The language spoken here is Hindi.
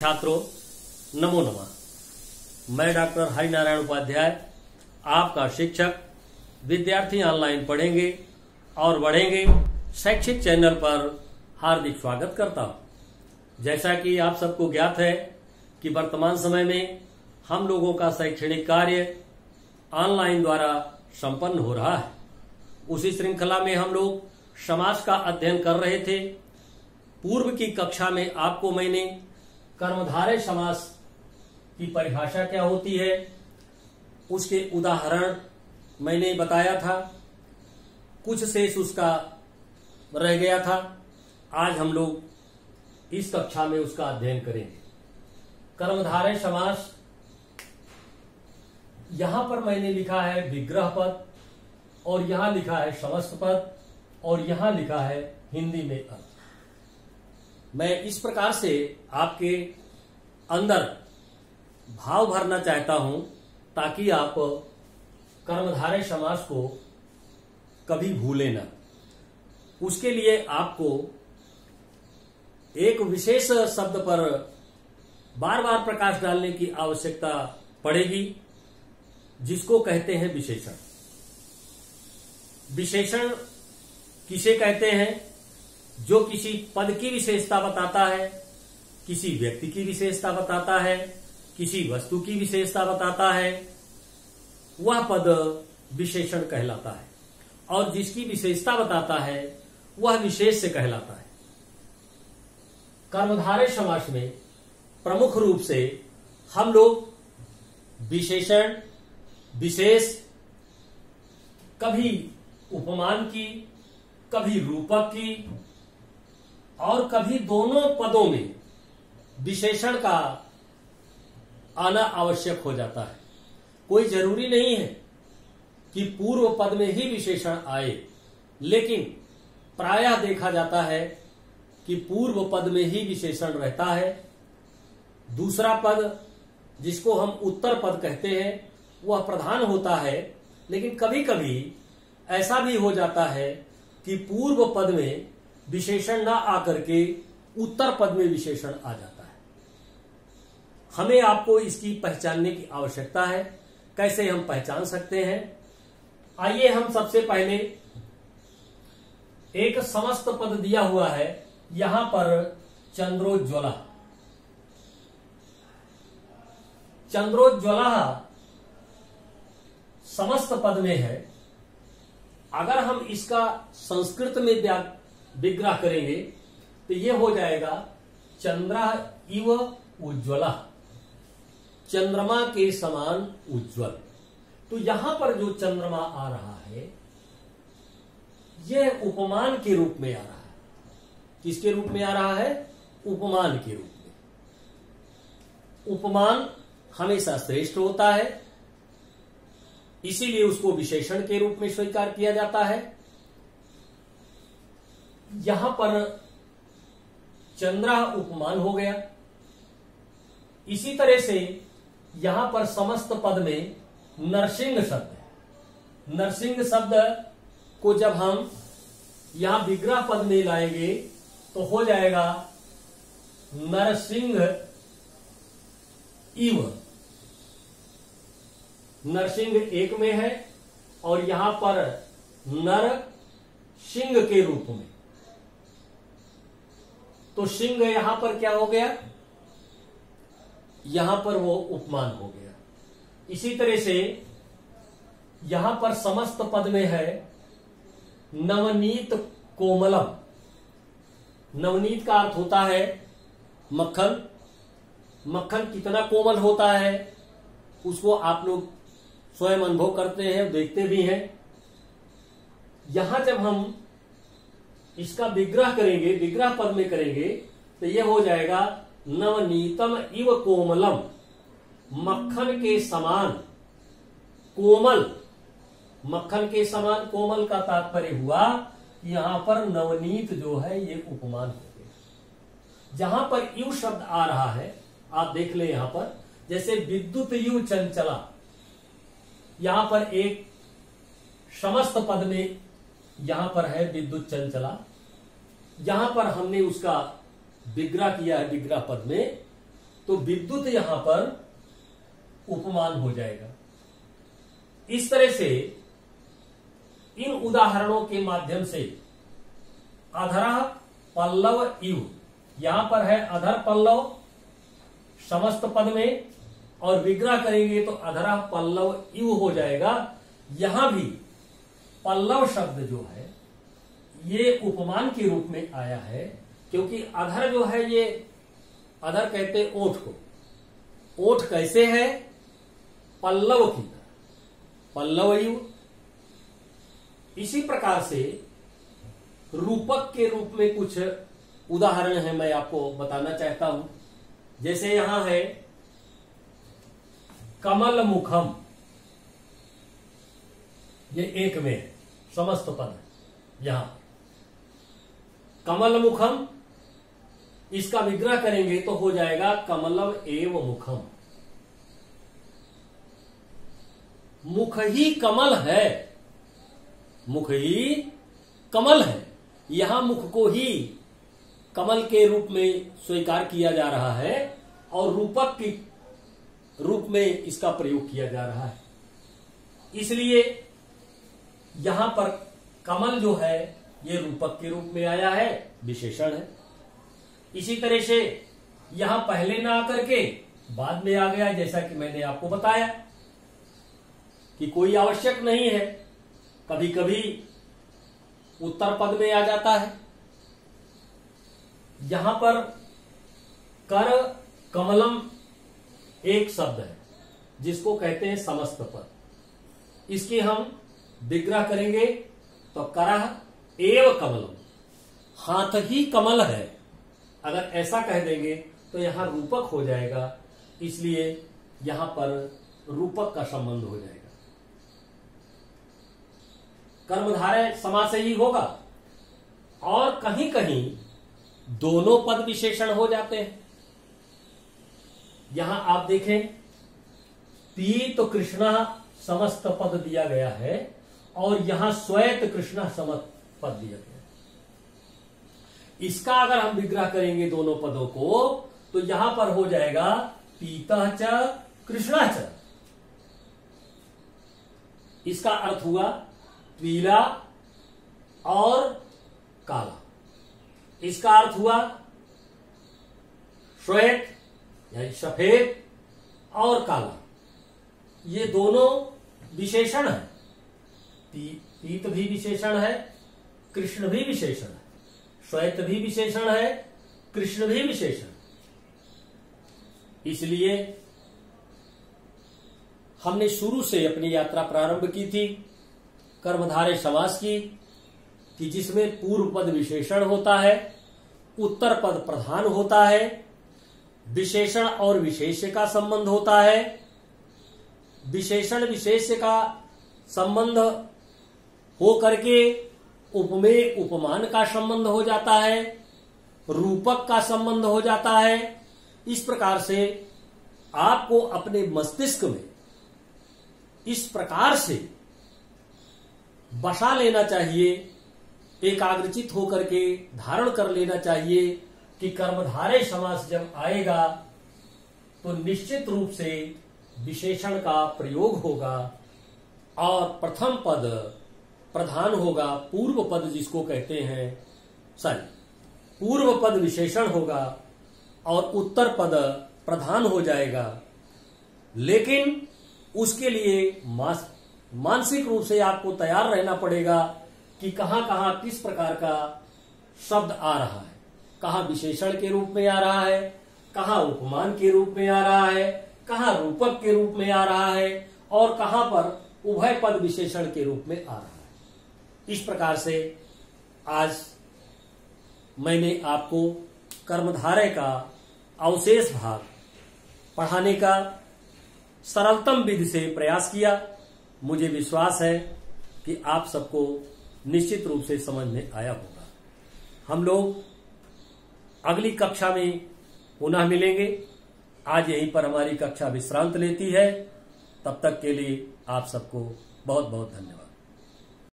छात्रों, नमो नमः। मैं डॉक्टर हरिनारायण उपाध्याय, आपका शिक्षक। विद्यार्थी ऑनलाइन पढ़ेंगे और बढ़ेंगे शैक्षिक चैनल पर हार्दिक स्वागत करता हूं। जैसा कि आप सबको ज्ञात है कि वर्तमान समय में हम लोगों का शैक्षणिक कार्य ऑनलाइन द्वारा संपन्न हो रहा है। उसी श्रृंखला में हम लोग समास का अध्ययन कर रहे थे। पूर्व की कक्षा में आपको मैंने कर्मधारय समास की परिभाषा क्या होती है, उसके उदाहरण मैंने बताया था। कुछ शेष उसका रह गया था। आज हम लोग इस कक्षा में उसका अध्ययन करेंगे। कर्मधारय समास, यहां पर मैंने लिखा है विग्रह पद, और यहां लिखा है समस्त पद, और यहां लिखा है हिंदी में अर्थ। मैं इस प्रकार से आपके अंदर भाव भरना चाहता हूं ताकि आप कर्मधारय समास को कभी भूलें ना। उसके लिए आपको एक विशेष शब्द पर बार बार प्रकाश डालने की आवश्यकता पड़ेगी, जिसको कहते हैं विशेषण। विशेषण किसे कहते हैं? जो किसी पद की विशेषता बताता है, किसी व्यक्ति की विशेषता बताता है, किसी वस्तु की विशेषता बताता है, वह पद विशेषण कहलाता है। और जिसकी विशेषता बताता है वह विशेष से कहलाता है। कर्मधारय समास में प्रमुख रूप से हम लोग विशेषण, विशेष, कभी उपमान की, कभी रूपक की, और कभी दोनों पदों में विशेषण का आना आवश्यक हो जाता है। कोई जरूरी नहीं है कि पूर्व पद में ही विशेषण आए, लेकिन प्रायः देखा जाता है कि पूर्व पद में ही विशेषण रहता है। दूसरा पद, जिसको हम उत्तर पद कहते हैं, वह प्रधान होता है। लेकिन कभी कभी ऐसा भी हो जाता है कि पूर्व पद में विशेषण ना आकर के उत्तर पद में विशेषण आ जाता है। हमें आपको इसकी पहचानने की आवश्यकता है। कैसे हम पहचान सकते हैं? आइए हम सबसे पहले एक समस्त पद दिया हुआ है, यहां पर चंद्रोज्ज्वला। चंद्रोज्ज्वला समस्त पद में है। अगर हम इसका संस्कृत में विग्रह करेंगे तो यह हो जाएगा चंद्रा इव उज्ज्वला, चंद्रमा के समान उज्ज्वल। तो यहां पर जो चंद्रमा आ रहा है यह उपमान के रूप में आ रहा है। किसके रूप में आ रहा है? उपमान के रूप में। उपमान हमेशा श्रेष्ठ होता है, इसीलिए उसको विशेषण के रूप में स्वीकार किया जाता है। यहां पर चंद्रा उपमान हो गया। इसी तरह से यहां पर समस्त पद में नरसिंह शब्द है। नरसिंह शब्द को जब हम यहां विग्रह पद में लाएंगे तो हो जाएगा नरसिंह इव। नरसिंह एक में है और यहां पर नर सिंह के रूप में। तो सिंह यहां पर क्या हो गया? यहां पर वो उपमान हो गया। इसी तरह से यहां पर समस्त पद में है नवनीत कोमलम। नवनीत का अर्थ होता है मक्खन। मक्खन कितना कोमल होता है उसको आप लोग स्वयं अनुभव करते हैं, देखते भी हैं। यहां जब हम इसका विग्रह करेंगे, विग्रह पद में करेंगे, तो यह हो जाएगा नवनीतम इव कोमलम, मक्खन के समान कोमल। मक्खन के समान कोमल का तात्पर्य हुआ कि यहां पर नवनीत जो है ये उपमान हो गया। जहां पर यू शब्द आ रहा है, आप देख ले यहां पर, जैसे विद्युत यू चंचला, यहां पर एक समस्त पद में यहां पर है विद्युत चंचला। यहां पर हमने उसका विग्रह किया है विग्रह पद में, तो विद्युत यहां पर उपमान हो जाएगा। इस तरह से इन उदाहरणों के माध्यम से अधरः पल्लव इव, यहां पर है अधर पल्लव समस्त पद में, और विग्रह करेंगे तो अधरः पल्लव इव हो जाएगा। यहां भी पल्लव शब्द जो है ये उपमान के रूप में आया है, क्योंकि अधर जो है ये अधर कहते हैं ओठ को। ओठ कैसे है? पल्लव की तरह, पल्लव इव। इसी प्रकार से रूपक के रूप में कुछ उदाहरण है, मैं आपको बताना चाहता हूं। जैसे यहां है कमल मुखम, ये एक में है, समस्त पद है। यहां कमल मुखम, इसका विग्रह करेंगे तो हो जाएगा कमलम एव मुखम। मुख ही कमल है, मुख ही कमल है। यहां मुख को ही कमल के रूप में स्वीकार किया जा रहा है और रूपक के रूप में इसका प्रयोग किया जा रहा है। इसलिए यहां पर कमल जो है ये रूपक के रूप में आया है, विशेषण है। इसी तरह से यहां पहले ना आकर के बाद में आ गया, जैसा कि मैंने आपको बताया कि कोई आवश्यक नहीं है, कभी कभी उत्तर पद में आ जाता है। यहां पर कर कमलम एक शब्द है जिसको कहते हैं समस्त पद। इसके हम विग्रह करेंगे तो करह एव कमलम, हाथ ही कमल है। अगर ऐसा कह देंगे तो यहां रूपक हो जाएगा, इसलिए यहां पर रूपक का संबंध हो जाएगा। कर्मधारय समास ही होगा, और कहीं कहीं दोनों पद विशेषण हो जाते हैं। यहां आप देखें पीत कृष्णा समस्त पद दिया गया है और यहां श्वेत कृष्णा समस्त पद दिया गया है। इसका अगर हम विग्रह करेंगे दोनों पदों को तो यहां पर हो जाएगा पीता च कृष्णा च। इसका अर्थ हुआ पीला और काला। इसका अर्थ हुआ श्वेत यानी सफेद और काला। ये दोनों विशेषण है, पीत भी विशेषण है, कृष्ण भी विशेषण है, श्वेत भी विशेषण है, कृष्ण भी विशेषण। इसलिए हमने शुरू से अपनी यात्रा प्रारंभ की थी कर्मधारय समास की, कि जिसमें पूर्व पद विशेषण होता है, उत्तर पद प्रधान होता है, विशेषण और विशेष्य का संबंध होता है, विशेषण विशेष्य का संबंध हो करके उपमेय उपमान का संबंध हो जाता है, रूपक का संबंध हो जाता है। इस प्रकार से आपको अपने मस्तिष्क में इस प्रकार से बसा लेना चाहिए, एकाग्रचित होकर के धारण कर लेना चाहिए कि कर्मधारय समास जब आएगा तो निश्चित रूप से विशेषण का प्रयोग होगा और प्रथम पद प्रधान होगा, पूर्व पद जिसको कहते हैं, पूर्व पद विशेषण होगा और उत्तर पद प्रधान हो जाएगा। लेकिन उसके लिए मानसिक रूप से आपको तैयार रहना पड़ेगा कि कहां कहां किस प्रकार का शब्द आ रहा है, कहां विशेषण के रूप में आ रहा है, कहां उपमान के रूप में आ रहा है, कहां रूपक के रूप में आ रहा है और कहां पर उभय पद विशेषण के रूप में आ रहा है। इस प्रकार से आज मैंने आपको कर्मधारय का अवशेष भाग पढ़ाने का सरलतम विधि से प्रयास किया। मुझे विश्वास है कि आप सबको निश्चित रूप से समझ में आया होगा। हम लोग अगली कक्षा में पुनः मिलेंगे। आज यहीं पर हमारी कक्षा विश्रांत लेती है। तब तक के लिए आप सबको बहुत बहुत धन्यवाद।